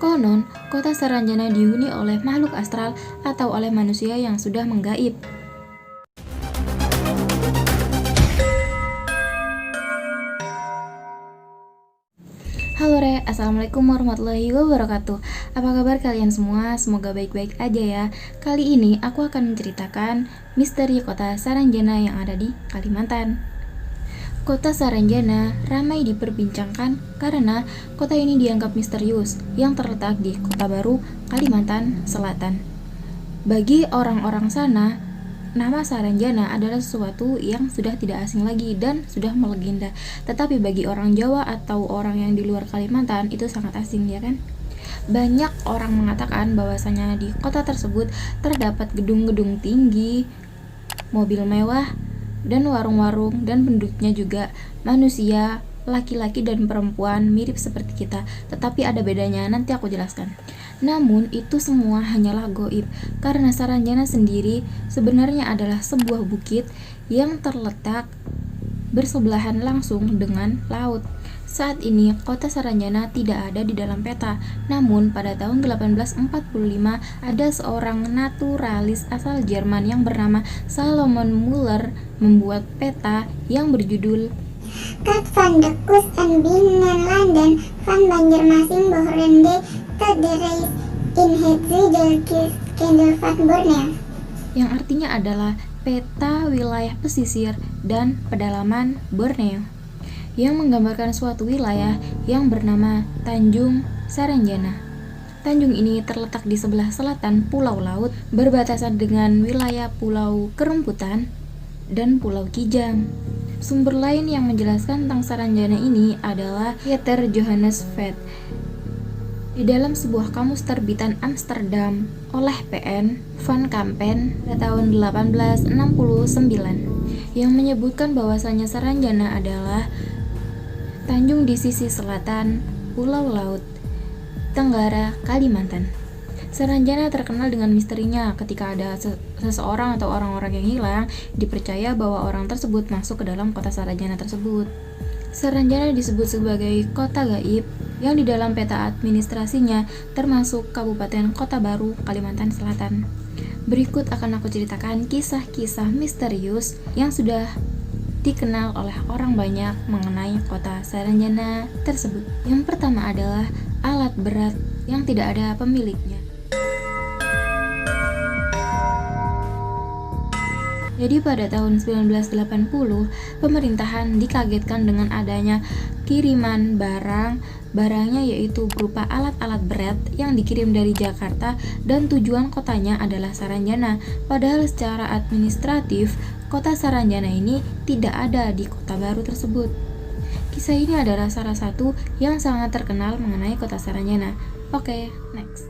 Konon, kota Saranjana dihuni oleh makhluk astral atau oleh manusia yang sudah menggaib. Halo Re, Assalamualaikum warahmatullahi wabarakatuh. Apa kabar kalian semua? Semoga baik-baik aja ya. Kali ini aku akan menceritakan misteri kota Saranjana yang ada di Kalimantan. Kota Saranjana ramai diperbincangkan karena kota ini dianggap misterius yang terletak di Kota Baru, Kalimantan Selatan. Bagi orang-orang sana, nama Saranjana adalah sesuatu yang sudah tidak asing lagi dan sudah melegenda. Tetapi bagi orang Jawa atau orang yang di luar Kalimantan itu sangat asing, ya kan? Banyak orang mengatakan bahwasanya di kota tersebut terdapat gedung-gedung tinggi, mobil mewah, dan warung-warung, dan penduduknya juga manusia, laki-laki dan perempuan mirip seperti kita, tetapi ada bedanya, nanti aku jelaskan. Namun itu semua hanyalah goib, karena Saranjana sendiri sebenarnya adalah sebuah bukit yang terletak bersebelahan langsung dengan laut. Saat ini kota Saranjana tidak ada di dalam peta, namun pada tahun 1845 ada seorang naturalis asal Jerman yang bernama Salomon Muller membuat peta yang berjudul Kat van de Kust en binnen landen van Banjarmasin behorende tot de reis in het zuiderkust van Borneo, yang artinya adalah peta wilayah pesisir dan pedalaman Borneo, yang menggambarkan suatu wilayah yang bernama Tanjung Saranjana. Tanjung ini terletak di sebelah selatan Pulau Laut, berbatasan dengan wilayah Pulau Kerumputan dan Pulau Kijang. Sumber lain yang menjelaskan tentang Saranjana ini adalah Pieter Johannes Vet di dalam sebuah kamus terbitan Amsterdam oleh P.N. van Kampen pada tahun 1869 yang menyebutkan bahwasanya Saranjana adalah tanjung di sisi selatan Pulau Laut, Tenggara, Kalimantan. Saranjana terkenal dengan misterinya. Ketika ada seseorang atau orang-orang yang hilang, dipercaya bahwa orang tersebut masuk ke dalam kota Saranjana tersebut. Saranjana disebut sebagai kota gaib yang di dalam peta administrasinya termasuk Kabupaten Kota Baru, Kalimantan Selatan. Berikut akan aku ceritakan kisah-kisah misterius yang sudah dikenal oleh orang banyak mengenai kota Saranjana tersebut. Yang pertama adalah alat berat yang tidak ada pemiliknya. Jadi pada tahun 1980, pemerintahan dikagetkan dengan adanya kiriman barangnya yaitu berupa alat-alat berat yang dikirim dari Jakarta dan tujuan kotanya adalah Saranjana. Padahal secara administratif, kota Saranjana ini tidak ada di Kota Baru tersebut. Kisah ini adalah salah satu yang sangat terkenal mengenai kota Saranjana. Oke, next.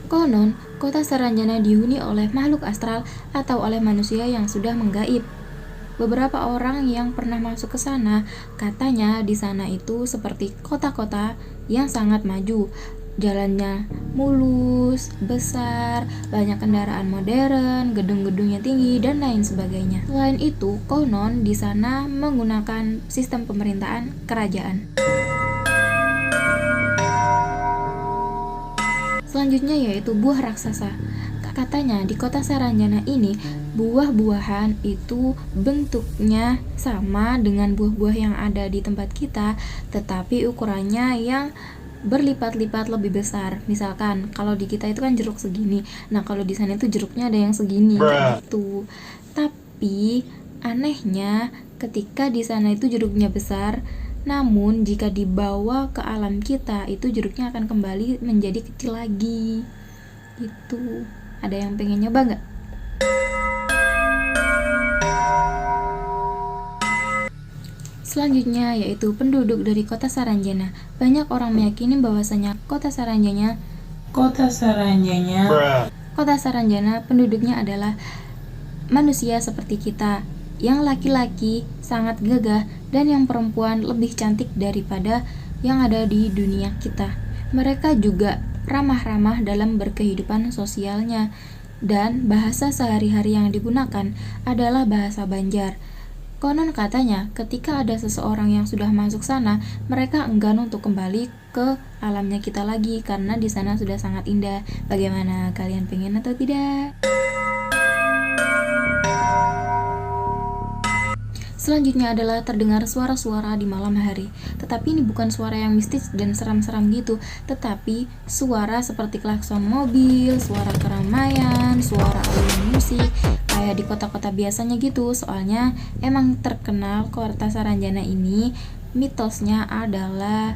Konon, kota Saranjana dihuni oleh makhluk astral atau oleh manusia yang sudah menggaib. Beberapa orang yang pernah masuk ke sana katanya di sana itu seperti kota-kota yang sangat maju. Jalannya mulus, besar, banyak kendaraan modern, gedung-gedungnya tinggi, dan lain sebagainya. Selain itu, konon di sana menggunakan sistem pemerintahan kerajaan. Selanjutnya yaitu buah raksasa. Katanya di kota Saranjana ini buah-buahan itu bentuknya sama dengan buah-buah yang ada di tempat kita, tetapi ukurannya yang berlipat-lipat lebih besar. Misalkan kalau di kita itu kan jeruk segini, nah kalau di sana itu jeruknya ada yang segini gitu. Tapi anehnya ketika di sana itu jeruknya besar, namun jika dibawa ke alam kita itu jeruknya akan kembali menjadi kecil lagi gitu. Ada yang pengen nyoba nggak? Selanjutnya yaitu penduduk dari kota Saranjana. Banyak orang meyakini bahwasanya kota Saranjana penduduknya adalah manusia seperti kita, yang laki-laki sangat gagah dan yang perempuan lebih cantik daripada yang ada di dunia kita. Mereka juga ramah-ramah dalam berkehidupan sosialnya, dan bahasa sehari-hari yang digunakan adalah bahasa Banjar. Konon katanya, ketika ada seseorang yang sudah masuk sana, mereka enggan untuk kembali ke alamnya kita lagi karena di sana sudah sangat indah. Bagaimana, kalian pengen atau tidak? Selanjutnya adalah terdengar suara-suara di malam hari. Tetapi ini bukan suara yang mistis dan seram-seram gitu, tetapi suara seperti klakson mobil, suara keramaian, suara alunan musik, kayak di kota-kota biasanya gitu. Soalnya emang terkenal kota Saranjana ini mitosnya adalah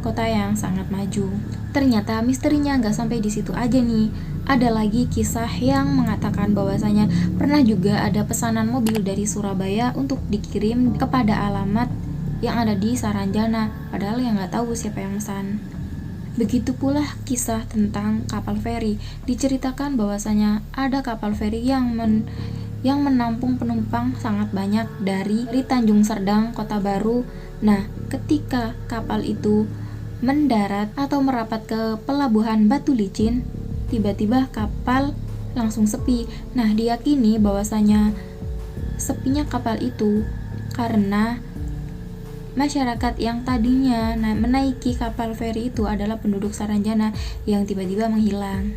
kota yang sangat maju. Ternyata misterinya nggak sampai di situ aja nih. Ada lagi kisah yang mengatakan bahwasanya pernah juga ada pesanan mobil dari Surabaya untuk dikirim kepada alamat yang ada di Saranjana, padahal yang nggak tahu siapa yang pesan. Begitu pula kisah tentang kapal feri. Diceritakan bahwasanya ada kapal feri yang menampung penumpang sangat banyak dari Tanjung Serdang, Kota Baru. Nah, ketika kapal itu mendarat atau merapat ke pelabuhan Batu Licin, tiba-tiba kapal langsung sepi. Nah, diyakini bahwasanya sepinya kapal itu karena masyarakat yang tadinya menaiki kapal feri itu adalah penduduk Saranjana yang tiba-tiba menghilang.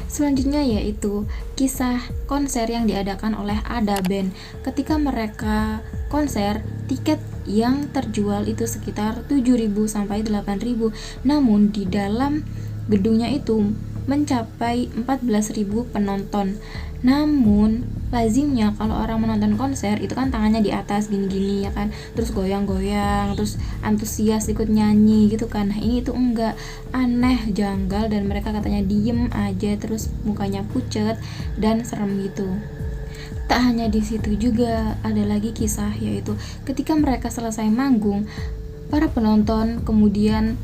Selanjutnya yaitu kisah konser yang diadakan oleh Ada Band. Ketika mereka konser, tiket yang terjual itu sekitar 7.000 sampai 8.000. Namun di dalam gedungnya itu mencapai 14.000 penonton. Namun lazimnya kalau orang menonton konser itu kan tangannya di atas gini-gini ya kan, terus goyang-goyang, terus antusias ikut nyanyi gitu kan. Nah, ini tuh enggak, aneh, janggal, dan mereka katanya diem aja terus mukanya pucet dan serem gitu. Tak hanya di situ juga ada lagi kisah, yaitu ketika mereka selesai manggung, para penonton kemudian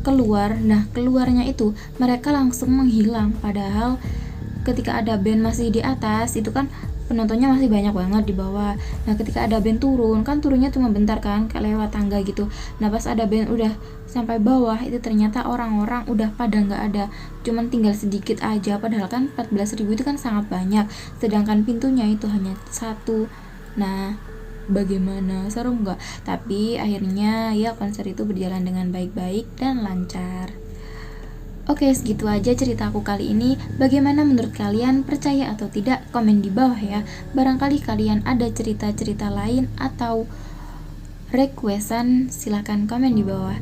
keluar. Nah, keluarnya itu mereka langsung menghilang, padahal ketika Ada Band masih di atas itu kan penontonnya masih banyak banget di bawah. Nah, ketika Ada Band turun, kan turunnya cuma bentar kan, kayak lewat tangga gitu. Nah, pas Ada Band udah sampai bawah itu ternyata orang-orang udah pada nggak ada, cuman tinggal sedikit aja, padahal kan 14.000 itu kan sangat banyak, sedangkan pintunya itu hanya satu. Nah, bagaimana, seru nggak? Tapi akhirnya ya konser itu berjalan dengan baik-baik dan lancar. Oke, segitu aja ceritaku kali ini. Bagaimana menurut kalian, percaya atau tidak? Komen di bawah ya. Barangkali kalian ada cerita-cerita lain atau requestan, silahkan komen di bawah.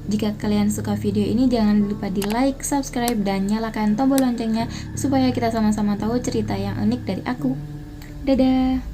Jika kalian suka video ini, jangan lupa di like, subscribe, dan nyalakan tombol loncengnya supaya kita sama-sama tahu cerita yang unik dari aku. Dadah!